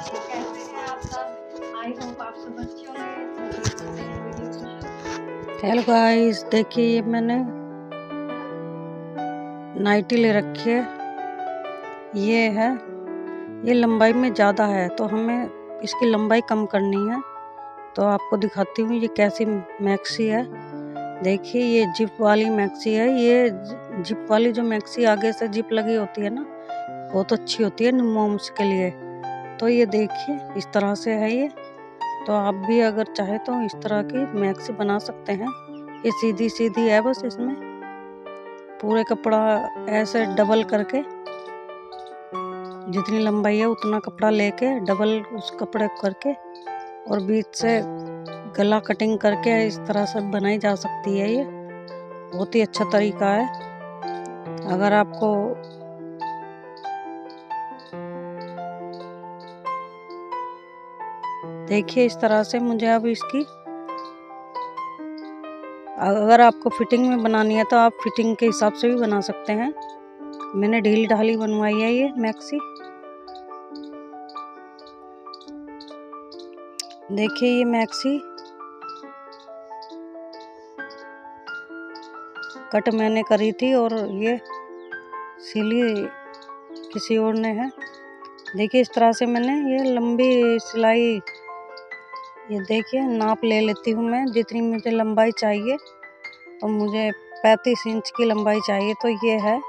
कैसे हैं आप सब? आई होप आप सब अच्छे होंगे। चलिए करते हैं वीडियो को शुरू। हेलो गाइस, देखिए ये मैंने नाइटी ले रखी है। ये है, ये लंबाई में ज़्यादा है तो हमें इसकी लंबाई कम करनी है। तो आपको दिखाती हूँ ये कैसी मैक्सी है। देखिए ये जिप वाली मैक्सी है। ये जिप वाली जो मैक्सी आगे से जिप लगी होती है ना, बहुत अच्छी होती है मोम्स के लिए। तो ये देखिए इस तरह से है ये। तो आप भी अगर चाहे तो इस तरह की मैक्सी बना सकते हैं। ये सीधी सीधी है, बस इसमें पूरे कपड़ा ऐसे डबल करके, जितनी लंबाई है उतना कपड़ा लेके डबल उस कपड़े करके और बीच से गला कटिंग करके इस तरह से बनाई जा सकती है। ये बहुत ही अच्छा तरीका है। अगर आपको देखिए इस तरह से मुझे अब इसकी, अगर आपको फिटिंग में बनानी है तो आप फिटिंग के हिसाब से भी बना सकते हैं। मैंने ढीली ढाली बनवाई है ये मैक्सी। देखिए ये मैक्सी कट मैंने करी थी और ये सिली किसी और ने है। देखिए इस तरह से मैंने ये लंबी सिलाई, ये देखिए नाप ले लेती हूँ मैं जितनी मुझे लंबाई चाहिए। तो मुझे 35 इंच की लंबाई चाहिए, तो ये है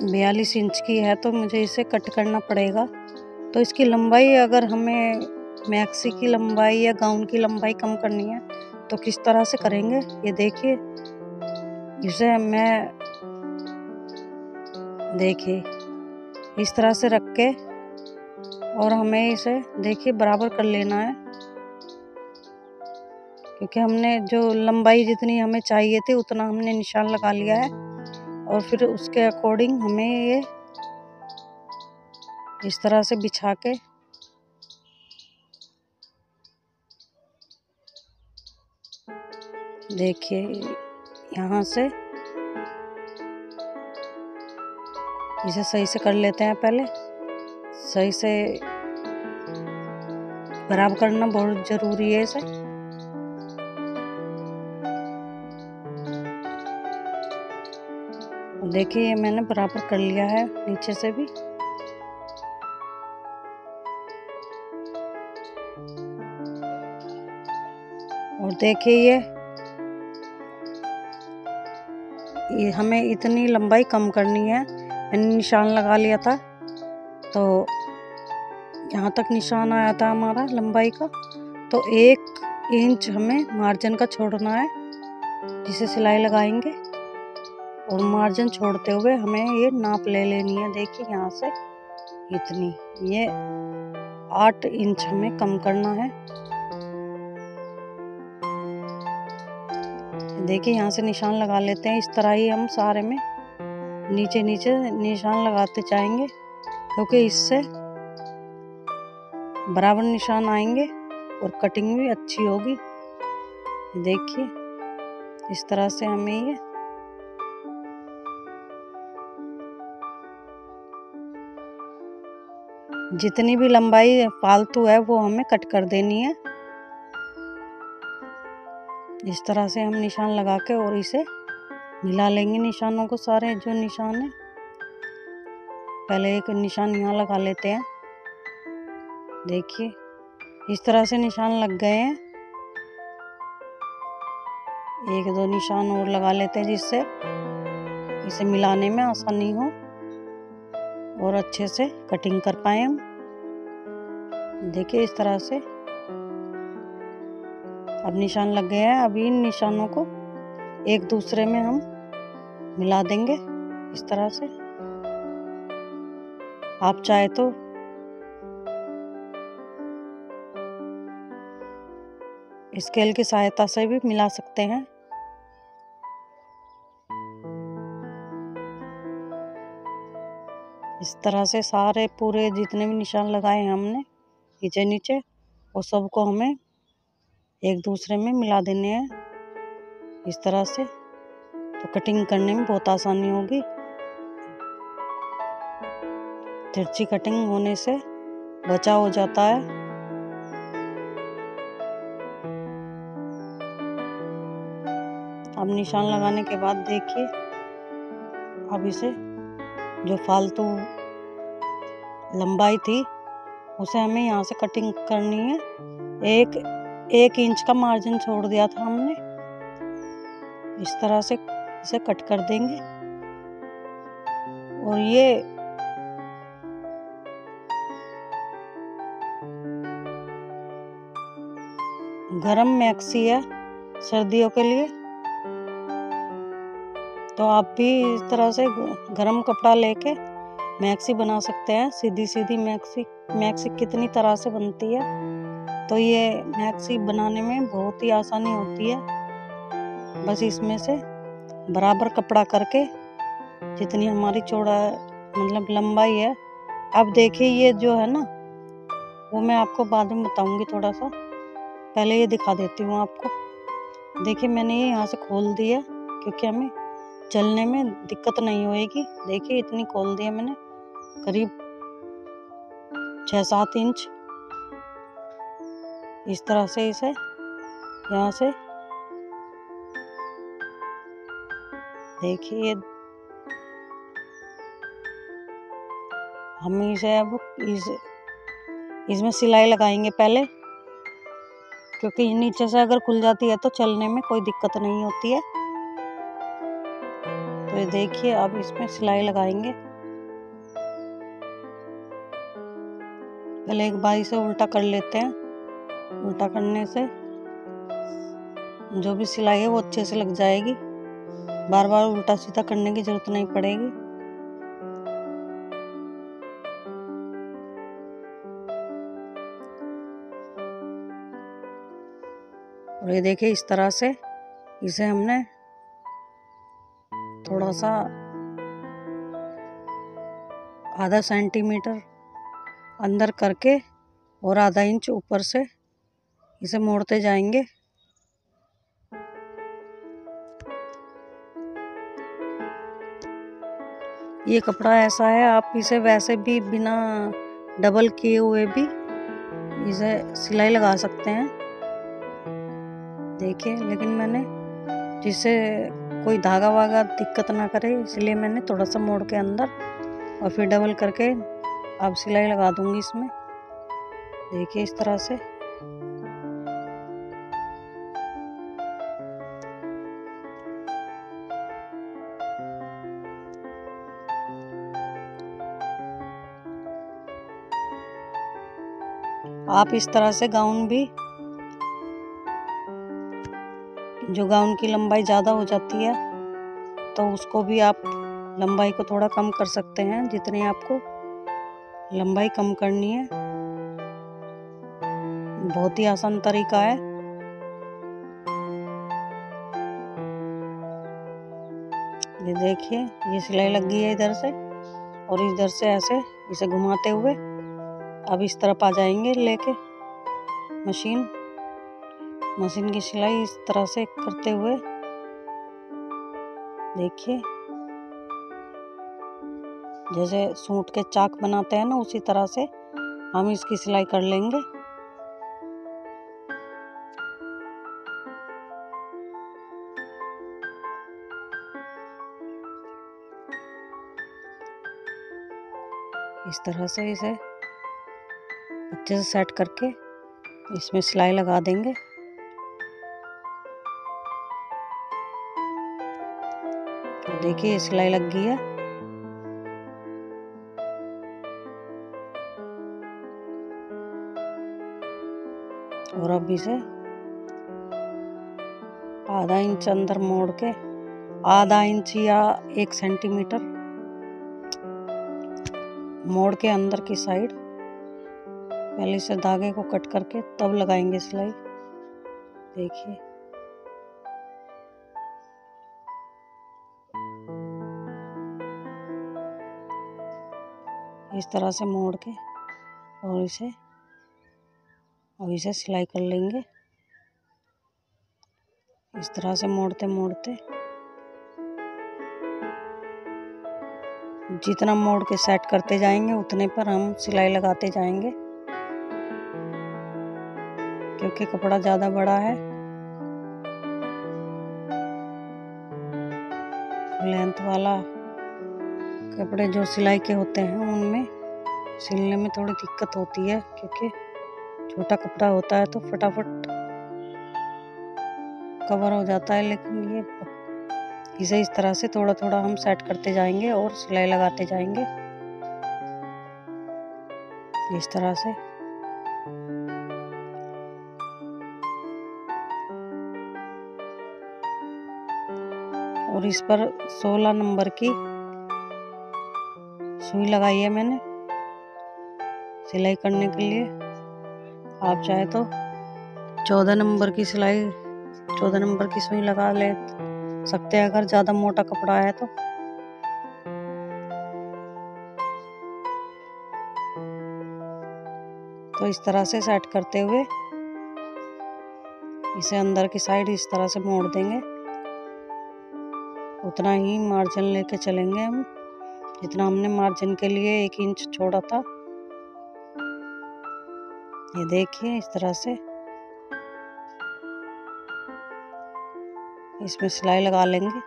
42 इंच की है, तो मुझे इसे कट करना पड़ेगा। तो इसकी लंबाई, अगर हमें मैक्सी की लंबाई या गाउन की लंबाई कम करनी है तो किस तरह से करेंगे, ये देखिए। इसे मैं देखिए इस तरह से रख के और हमें इसे देखिए बराबर कर लेना है, क्योंकि हमने जो लंबाई जितनी हमें चाहिए थी उतना हमने निशान लगा लिया है। और फिर उसके अकॉर्डिंग हमें ये इस तरह से बिछा के देखिए यहाँ से इसे सही से कर लेते हैं। पहले सही से बराबर करना बहुत ज़रूरी है इसे। देखिए ये मैंने बराबर कर लिया है नीचे से भी। और देखिए ये हमें इतनी लंबाई कम करनी है। मैंने निशान लगा लिया था, तो यहाँ तक निशान आया था हमारा लंबाई का। तो 1 इंच हमें मार्जिन का छोड़ना है जिसे सिलाई लगाएंगे। और मार्जिन छोड़ते हुए हमें ये नाप ले लेनी है। देखिए यहाँ से इतनी, ये 8 इंच हमें कम करना है। देखिए यहाँ से निशान लगा लेते हैं। इस तरह ही हम सारे में नीचे नीचे निशान लगाते जाएंगे, क्योंकि इससे बराबर निशान आएंगे और कटिंग भी अच्छी होगी। देखिए इस तरह से हमें ये जितनी भी लंबाई फालतू है वो हमें कट कर देनी है। इस तरह से हम निशान लगा के और इसे मिला लेंगे निशानों को, सारे जो निशान है। पहले एक निशान यहाँ लगा लेते हैं। देखिए इस तरह से निशान लग गए हैं। 1-2 निशान और लगा लेते हैं जिससे इसे मिलाने में आसानी हो और अच्छे से कटिंग कर पाए हम। देखिए इस तरह से अब निशान लग गए हैं। अब इन निशानों को एक दूसरे में हम मिला देंगे इस तरह से। आप चाहे तो स्केल की सहायता से भी मिला सकते हैं। इस तरह से सारे पूरे जितने भी निशान लगाए हैं हमने नीचे नीचे, वो सबको हमें एक दूसरे में मिला देने हैं इस तरह से। तो कटिंग करने में बहुत आसानी होगी। तिरछी कटिंग होने से बचाव हो जाता है। अब निशान लगाने के बाद देखिए, अब इसे जो फालतू लंबाई थी उसे हमें यहाँ से कटिंग करनी है। एक इंच का मार्जिन छोड़ दिया था हमने, इस तरह से इसे कट कर देंगे। और ये गरम मैक्सी है सर्दियों के लिए, तो आप भी इस तरह से गरम कपड़ा लेके मैक्सी बना सकते हैं। सीधी सीधी मैक्सी कितनी तरह से बनती है, तो ये मैक्सी बनाने में बहुत ही आसानी होती है। बस इसमें से बराबर कपड़ा करके जितनी हमारी चौड़ा मतलब लंबाई है। अब देखिए ये जो है ना, वो मैं आपको बाद में बताऊंगी, थोड़ा सा पहले ये दिखा देती हूँ आपको। देखिए मैंने ये यहाँ से खोल दिया क्योंकि हमें चलने में दिक्कत नहीं होएगी। देखिए इतनी खोल दिया मैंने, करीब 6-7 इंच। इस तरह से इसे यहाँ से देखिए, हम इसे अब इसमें सिलाई लगाएंगे पहले, क्योंकि नीचे से अगर खुल जाती है तो चलने में कोई दिक्कत नहीं होती है। तो ये देखिए अब इसमें सिलाई लगाएंगे। पहले एक बार इसे उल्टा कर लेते हैं। उल्टा करने से जो भी सिलाई है वो अच्छे से लग जाएगी, बार बार उल्टा सीधा करने की जरूरत नहीं पड़ेगी। और ये देखिए इस तरह से इसे हमने थोड़ा सा आधा सेंटीमीटर अंदर करके और आधा इंच ऊपर से इसे मोड़ते जाएंगे। ये कपड़ा ऐसा है, आप इसे वैसे भी बिना डबल किए हुए भी इसे सिलाई लगा सकते हैं। देखिए, लेकिन मैंने जिससे कोई धागा वागा दिक्कत ना करे, इसलिए मैंने थोड़ा सा मोड़ के अंदर और फिर डबल करके अब सिलाई लगा दूंगी इसमें। देखिए इस तरह से। आप इस तरह से गाउन भी, जो गाउन की लंबाई ज़्यादा हो जाती है तो उसको भी आप लंबाई को थोड़ा कम कर सकते हैं, जितनी आपको लंबाई कम करनी है। बहुत ही आसान तरीका है। ये देखिए ये सिलाई लग गई है इधर से, और इधर से ऐसे इसे घुमाते हुए अब इस तरफ आ जाएंगे लेके मशीन की सिलाई इस तरह से करते हुए। देखिए जैसे सूट के चाक बनाते हैं ना, उसी तरह से हम इसकी सिलाई कर लेंगे। इस तरह से इसे अच्छे से सेट करके इसमें सिलाई लगा देंगे। तो देखिए सिलाई लग गई है। और अब इसे आधा इंच अंदर मोड़ के, आधा इंच या 1 सेंटीमीटर मोड़ के अंदर की साइड पहले से धागे को कट करके तब लगाएंगे सिलाई। देखिए इस तरह से मोड़ के और इसे सिलाई कर लेंगे। इस तरह से मोड़ते मोड़ते जितना मोड़ के सेट करते जाएंगे उतने पर हम सिलाई लगाते जाएंगे, क्योंकि कपड़ा ज़्यादा बड़ा है। लेंथ वाला कपड़े जो सिलाई के होते हैं उनमें सिलने में थोड़ी दिक्कत होती है, क्योंकि छोटा कपड़ा होता है तो फटाफट कवर हो जाता है। लेकिन ये इसे इस तरह से थोड़ा थोड़ा हम सेट करते जाएंगे और सिलाई लगाते जाएंगे इस तरह से। और इस पर 16 नंबर की सुई लगाई है मैंने सिलाई करने के लिए। आप चाहे तो 14 नंबर की सुई लगा ले सकते हैं, अगर ज़्यादा मोटा कपड़ा है तो। इस तरह से सेट करते हुए इसे अंदर की साइड इस तरह से मोड़ देंगे। उतना ही मार्जिन लेके चलेंगे हम, जितना हमने मार्जिन के लिए 1 इंच छोड़ा था। ये देखिए इस तरह से इसमें सिलाई लगा लेंगे।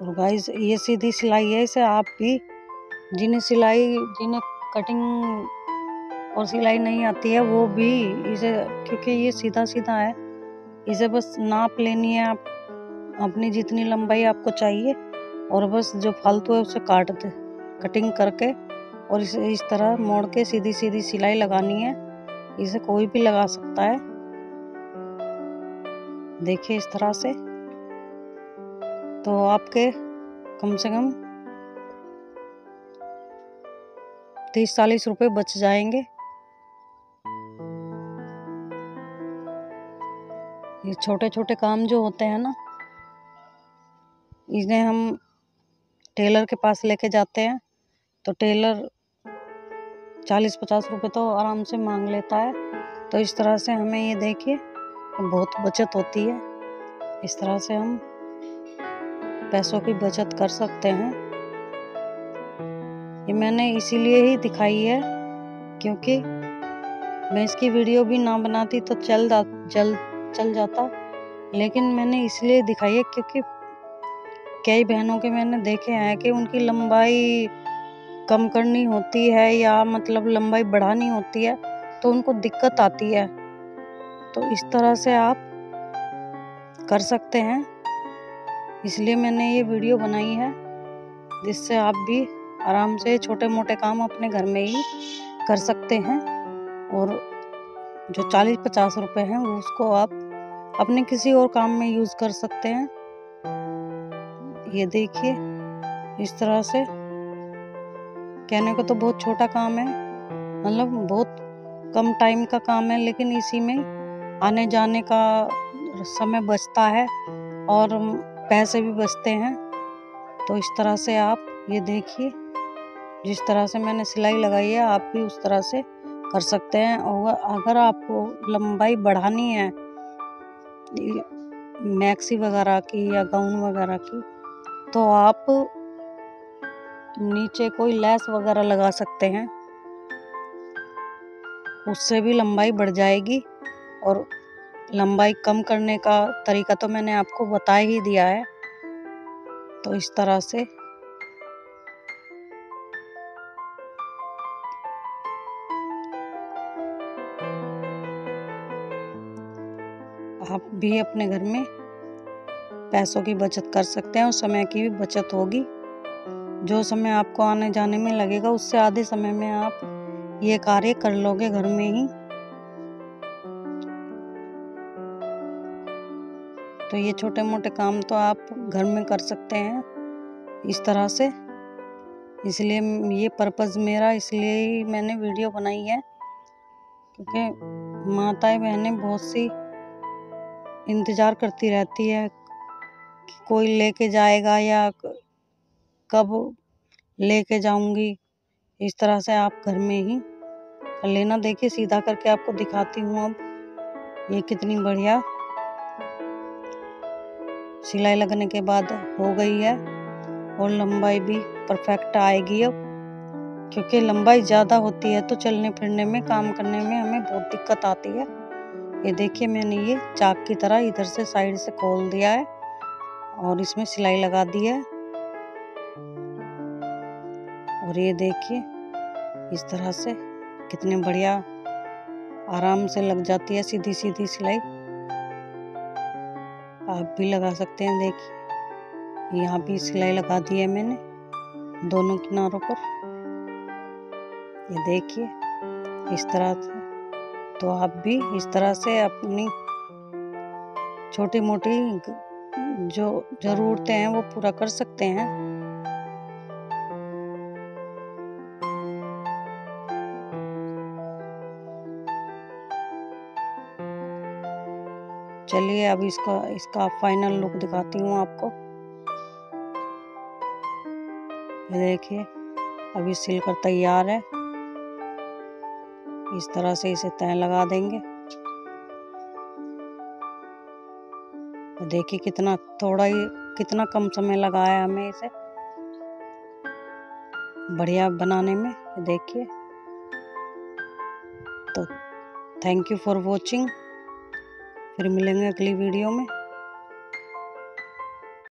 और गाइस ये सीधी सिलाई है, इसे आप भी जिन्हें कटिंग और सिलाई नहीं आती है वो भी इसे, क्योंकि ये सीधा सीधा है, इसे बस नाप लेनी है आप अपनी जितनी लंबाई आपको चाहिए, और बस जो फालतू है उसे काट दे कटिंग करके, और इसे इस तरह मोड़ के सीधी सीधी सिलाई लगानी है। इसे कोई भी लगा सकता है। देखिए इस तरह से तो आपके कम से कम 30-40 रुपए बच जाएंगे। ये छोटे छोटे काम जो होते हैं ना, इन्हें हम टेलर के पास लेके जाते हैं तो टेलर 40-50 रुपए तो आराम से मांग लेता है। तो इस तरह से हमें ये देखिए बहुत बचत होती है। इस तरह से हम पैसों की बचत कर सकते हैं। ये मैंने इसीलिए ही दिखाई है, क्योंकि मैं इसकी वीडियो भी ना बनाती तो चल जाता, लेकिन मैंने इसलिए दिखाई है क्योंकि कई बहनों के मैंने देखे हैं कि उनकी लंबाई कम करनी होती है या मतलब लंबाई बढ़ानी होती है तो उनको दिक्कत आती है। तो इस तरह से आप कर सकते हैं, इसलिए मैंने ये वीडियो बनाई है, जिससे आप भी आराम से छोटे मोटे काम अपने घर में ही कर सकते हैं। और जो 40-50 रुपए हैं उसको आप अपने किसी और काम में यूज़ कर सकते हैं। ये देखिए इस तरह से, कहने को तो बहुत छोटा काम है, मतलब बहुत कम टाइम का काम है, लेकिन इसी में आने जाने का समय बचता है और पैसे भी बचते हैं। तो इस तरह से आप ये देखिए जिस तरह से मैंने सिलाई लगाई है आप भी उस तरह से कर सकते हैं। और अगर आपको लंबाई बढ़ानी है मैक्सी वगैरह की या गाउन वगैरह की, तो आप नीचे कोई लेस वगैरह लगा सकते हैं, उससे भी लंबाई बढ़ जाएगी। और लंबाई कम करने का तरीका तो मैंने आपको बता ही दिया है। तो इस तरह से आप भी अपने घर में पैसों की बचत कर सकते हैं और समय की भी बचत होगी। जो समय आपको आने जाने में लगेगा उससे आधे समय में आप ये कार्य कर लोगे घर में ही। तो ये छोटे मोटे काम तो आप घर में कर सकते हैं इस तरह से। इसलिए ये पर्पज़ मेरा, इसलिए ही मैंने वीडियो बनाई है, क्योंकि माताएं बहनें बहुत सी इंतज़ार करती रहती है कि कोई लेके जाएगा या कब लेके जाऊंगी। इस तरह से आप घर में ही कर लेना। देखिए सीधा करके आपको दिखाती हूँ अब। ये कितनी बढ़िया सिलाई लगने के बाद हो गई है और लंबाई भी परफेक्ट आएगी अब, क्योंकि लंबाई ज़्यादा होती है तो चलने फिरने में, काम करने में हमें बहुत दिक्कत आती है। ये देखिए मैंने ये चाक की तरह इधर से साइड से खोल दिया है और इसमें सिलाई लगा दी है। और ये देखिए इस तरह से कितने बढ़िया आराम से लग जाती है सीधी सीधी सिलाई। आप भी लगा सकते हैं। देखिए यहाँ भी सिलाई लगा दी है मैंने दोनों किनारों पर। ये देखिए इस तरह से। तो आप भी इस तरह से अपनी छोटी मोटी जो ज़रूरतें हैं वो पूरा कर सकते हैं। चलिए अब इसका फाइनल लुक दिखाती हूँ आपको। ये देखिए अभी सिलकर तैयार है। इस तरह से इसे तय लगा देंगे। देखिए कितना कम समय लगा है हमें इसे बढ़िया बनाने में। देखिए तो थैंक यू फॉर वॉचिंग। फिर मिलेंगे अगली वीडियो में।